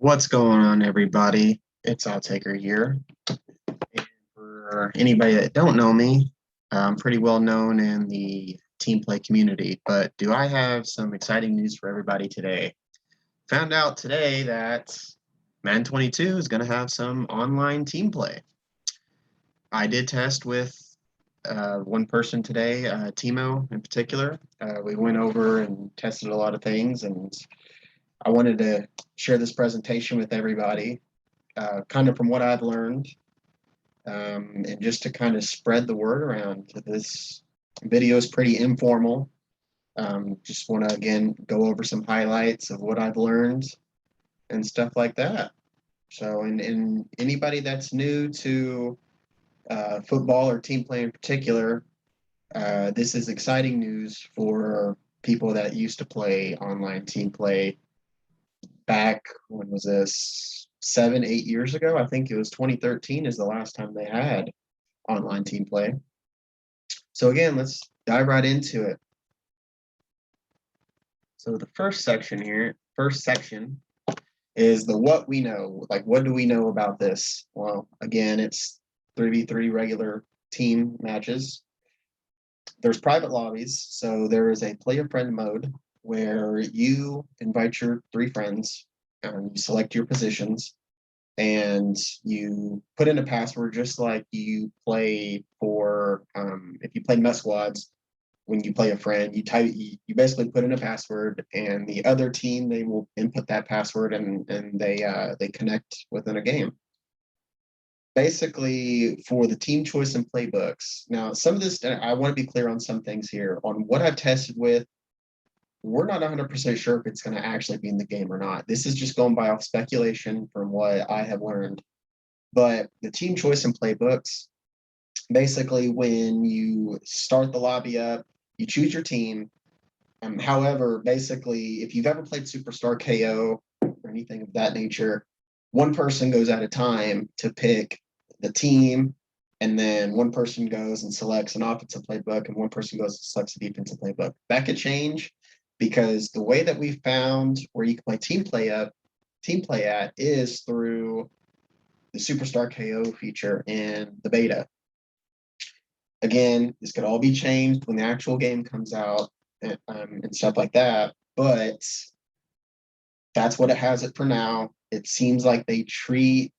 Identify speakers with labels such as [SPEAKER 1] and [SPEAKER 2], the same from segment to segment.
[SPEAKER 1] What's going on, everybody? It's Outtaker here. And for anybody that don't know me, I'm pretty well known in the team play community. But do I have some exciting news for everybody today? Found out today that Madden 22 is going to have some online team play. I did test with one person today, Timo in particular. We went over and tested a lot of things, and I wanted to share this presentation with everybody, kind of from what I've learned, and just to kind of spread the word around. This video is pretty informal. Just want to, again, go over some highlights of what I've learned and stuff like that. So, and anybody that's new to football or team play in particular, this is exciting news for people that used to play online team play back, when was this, 7, 8 years ago? I think it was 2013 is the last time they had online team play. So again, let's dive right into it. So the first section is the what we know. Like, what do we know about this? Well, again, it's 3v3 regular team matches. There's private lobbies. So there is a player friend mode where you invite your 3 friends and you select your positions and you put in a password, just like you play for, if you play Met Squads. When you play a friend, you basically put in a password, and the other team, they will input that password, and they connect within a game. Basically, for the team choice and playbooks. Now, some of this, I want to be clear on some things here. On what I've tested with, we're not 100% sure if it's going to actually be in the game or not. This is just going by off speculation from what I have learned. But the team choice and playbooks, basically, when you start the lobby up, you choose your team. However, basically, if you've ever played Superstar KO or anything of that nature, one person goes at a time to pick the team, and then one person goes and selects an offensive playbook, and one person goes and selects a defensive playbook. That could change, because the way that we found where you can play team play at is through the Superstar KO feature in the beta. Again, this could all be changed when the actual game comes out, and stuff like that, but that's what it has it for now. It seems like they treat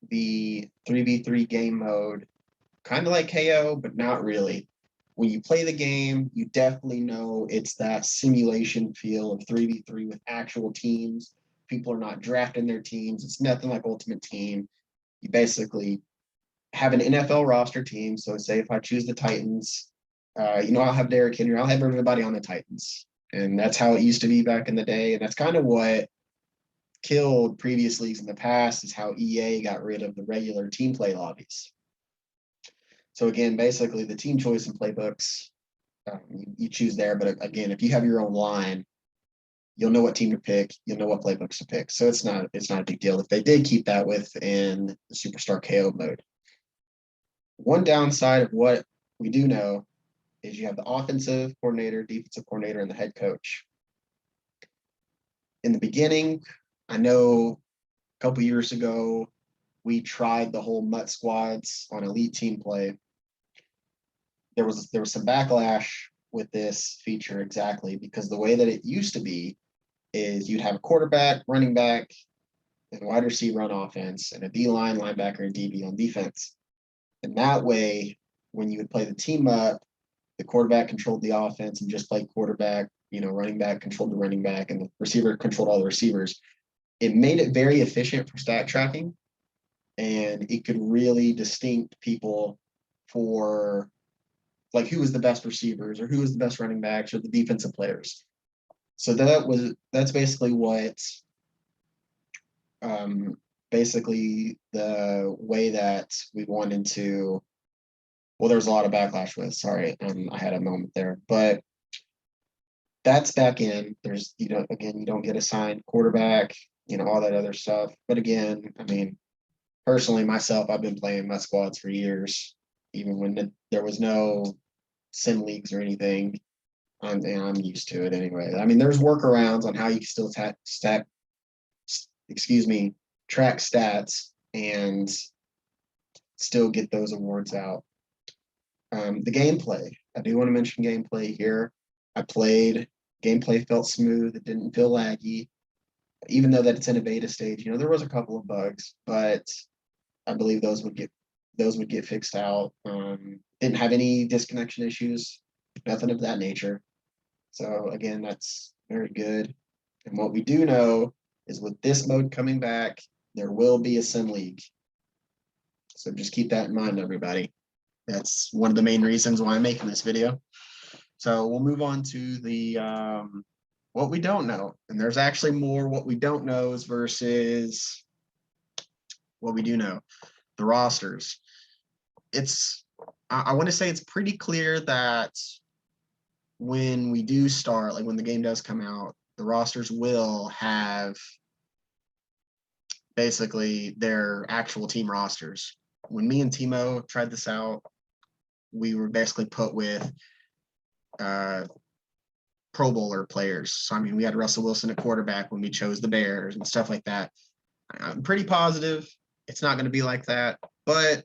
[SPEAKER 1] the 3v3 game mode kind of like KO, but not really. When you play the game, you definitely know it's that simulation feel of 3v3 with actual teams. People are not drafting their teams. It's nothing like Ultimate Team. You basically have an NFL roster team. So say if I choose the Titans, I'll have Derrick Henry, I'll have everybody on the Titans. And that's how it used to be back in the day. And that's kind of what killed previous leagues in the past, is how EA got rid of the regular team play lobbies. So again, basically the team choice and playbooks, you choose there. But again, if you have your own line, you'll know what team to pick. You'll know what playbooks to pick. So it's not a big deal if they did keep that within the Superstar KO mode. One downside of what we do know is you have the offensive coordinator, defensive coordinator, and the head coach. In the beginning, I know a couple years ago, we tried the whole Mutt squads on elite team play. There was some backlash with this feature, exactly because the way that it used to be is you'd have a quarterback, running back, and wide receiver on offense, and a D-line, linebacker, and DB on defense. And that way, when you would play the team up, the quarterback controlled the offense and just played quarterback, running back controlled the running back, and the receiver controlled all the receivers. It made it very efficient for stat tracking, and it could really distinct people for like who was the best receivers or who was the best running backs or the defensive players. So that's basically what basically the way that we wanted to. Well, there's a lot of backlash with. Sorry, I had a moment there, but that's back in. There's again, you don't get assigned quarterback, all that other stuff. But again, I mean, personally, myself, I've been playing my squads for years, even when there was no sim leagues or anything. I'm used to it anyway. I mean, there's workarounds on how you can still excuse me, track stats and still get those awards out. The gameplay, I do want to mention gameplay here. I played, gameplay felt smooth. It didn't feel laggy, even though that it's in a beta stage. There was a couple of bugs, but I believe those would get fixed out. Didn't have any disconnection issues, nothing of that nature. So again, that's very good. And what we do know is with this mode coming back, there will be a sim league. So just keep that in mind, everybody. That's one of the main reasons why I'm making this video. So we'll move on to the what we don't know. And there's actually more what we don't know versus what we do know. The rosters. I want to say it's pretty clear that when we do start, like when the game does come out, the rosters will have basically their actual team rosters. When me and Timo tried this out, we were basically put with Pro Bowler players. So, I mean, we had Russell Wilson at quarterback when we chose the Bears and stuff like that. I'm pretty positive it's not going to be like that, but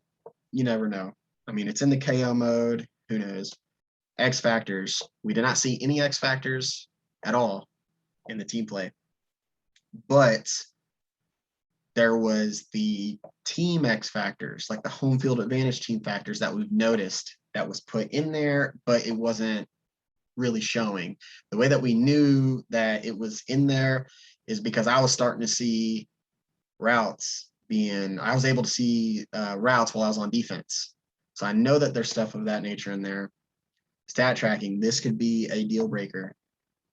[SPEAKER 1] you never know. I mean, it's in the KO mode. Who knows? X Factors. We did not see any X Factors at all in the team play. But there was the team X Factors, like the home field advantage team factors that we've noticed that was put in there, but it wasn't really showing. The way that we knew that it was in there is because I was starting to see routes I was able to see routes while I was on defense. So I know that there's stuff of that nature in there. Stat tracking, this could be a deal breaker.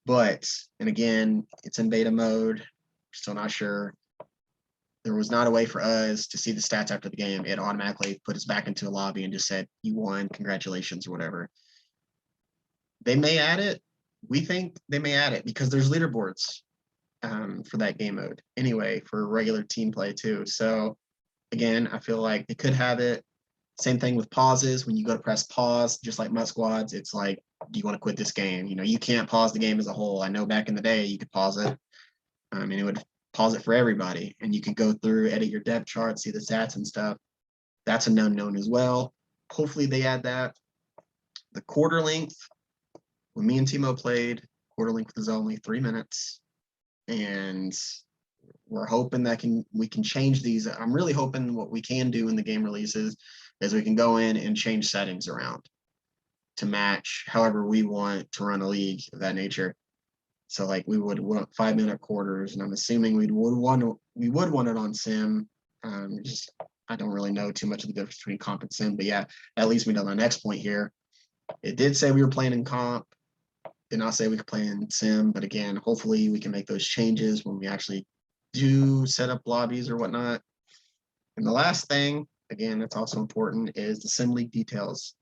[SPEAKER 1] But, and again, it's in beta mode. Still not sure. There was not a way for us to see the stats after the game. It automatically put us back into a lobby and just said, you won, congratulations, or whatever. They may add it. We think they may add it because there's leaderboards for that game mode anyway, for regular team play too. So again, I feel like they could have it. Same thing with pauses. When you go to press pause, just like Mud Squads, it's like, do you want to quit this game? You can't pause the game as a whole. I know back in the day you could pause it. And it would pause it for everybody. And you could go through, edit your depth chart, see the stats and stuff. That's a known as well. Hopefully they add that. The quarter length, when me and Timo played, quarter length was only 3 minutes. And we're hoping that we can change these. I'm really hoping what we can do in the game releases is we can go in and change settings around to match however we want to run a league of that nature. So like we would want 5-minute quarters, and I'm assuming we would want it on sim. I don't really know too much of the difference between comp and sim, but yeah, that leads me to my next point here. It did say we were playing in comp. Did not say we could play in sim, but again, hopefully we can make those changes when we actually do set up lobbies or whatnot. And the last thing, again, that's also important, is the sim league details.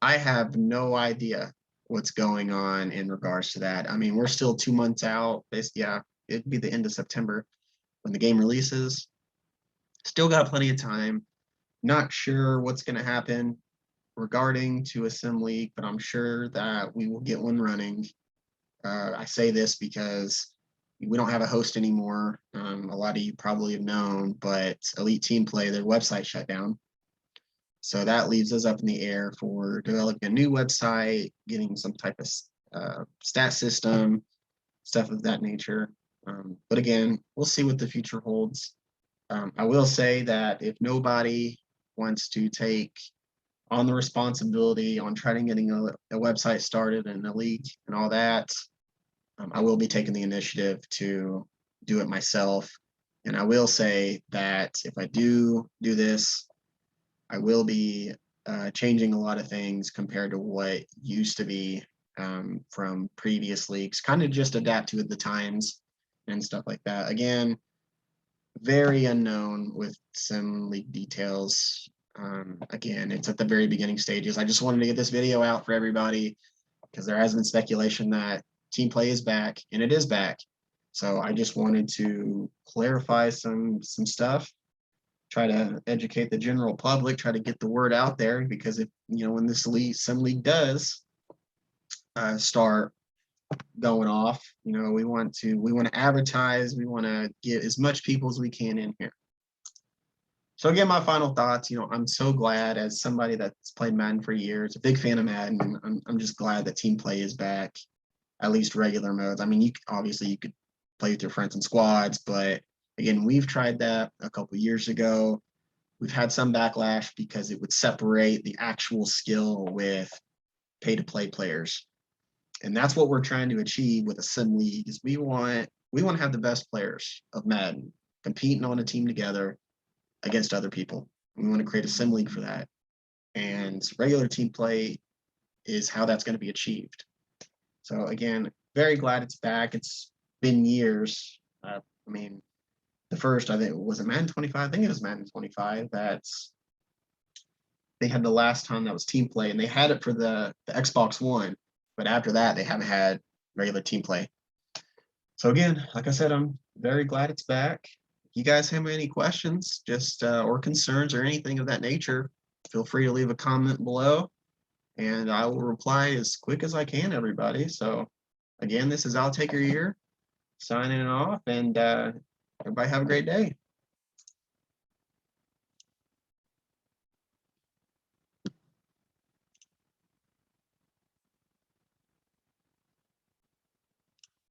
[SPEAKER 1] I have no idea what's going on in regards to that. I mean, we're still 2 months out. Yeah, it'd be the end of September when the game releases. Still got plenty of time. Not sure what's going to happen regarding to a sim league, but I'm sure that we will get one running. I say this because we don't have a host anymore. A lot of you probably have known, but Elite Teamplay, their website shut down. So that leaves us up in the air for developing a new website, getting some type of stat system, stuff of that nature. But again, we'll see what the future holds. I will say that if nobody wants to take on the responsibility on trying getting a website started and a league and all that, I will be taking the initiative to do it myself. And I will say that if I do this, I will be changing a lot of things compared to what used to be from previous leagues, kind of just adapt to the times and stuff like that. Again, very unknown with sim league details. Again, it's at the very beginning stages. I just wanted to get this video out for everybody because there has been speculation that team play is back, and it is back. So I just wanted to clarify some stuff, try to educate the general public, try to get the word out there, because if when this sim league does start, going off. You know, we want to advertise, we want to get as much people as we can in here. So again, my final thoughts, you know, I'm so glad, as somebody that's played Madden for years, a big fan of Madden, I'm just glad that team play is back, at least regular modes. I mean, you could play with your friends in squads, but again, we've tried that a couple years ago. We've had some backlash because it would separate the actual skill with pay to play players. And that's what we're trying to achieve with a sim league, is we want to have the best players of Madden competing on a team together against other people. We want to create a sim league for that. And regular team play is how that's going to be achieved. So again, very glad it's back. It's been years. I mean, the first, I think, was it Madden 25? I think it was Madden 25. They had the last time that was team play, and they had it for the Xbox One. But after that, they haven't had regular team play. So again, like I said, I'm very glad it's back. If you guys have any questions, just or concerns or anything of that nature, feel free to leave a comment below, and I will reply as quick as I can, everybody. So again, this is I'll Take Your Year signing off, and everybody have a great day.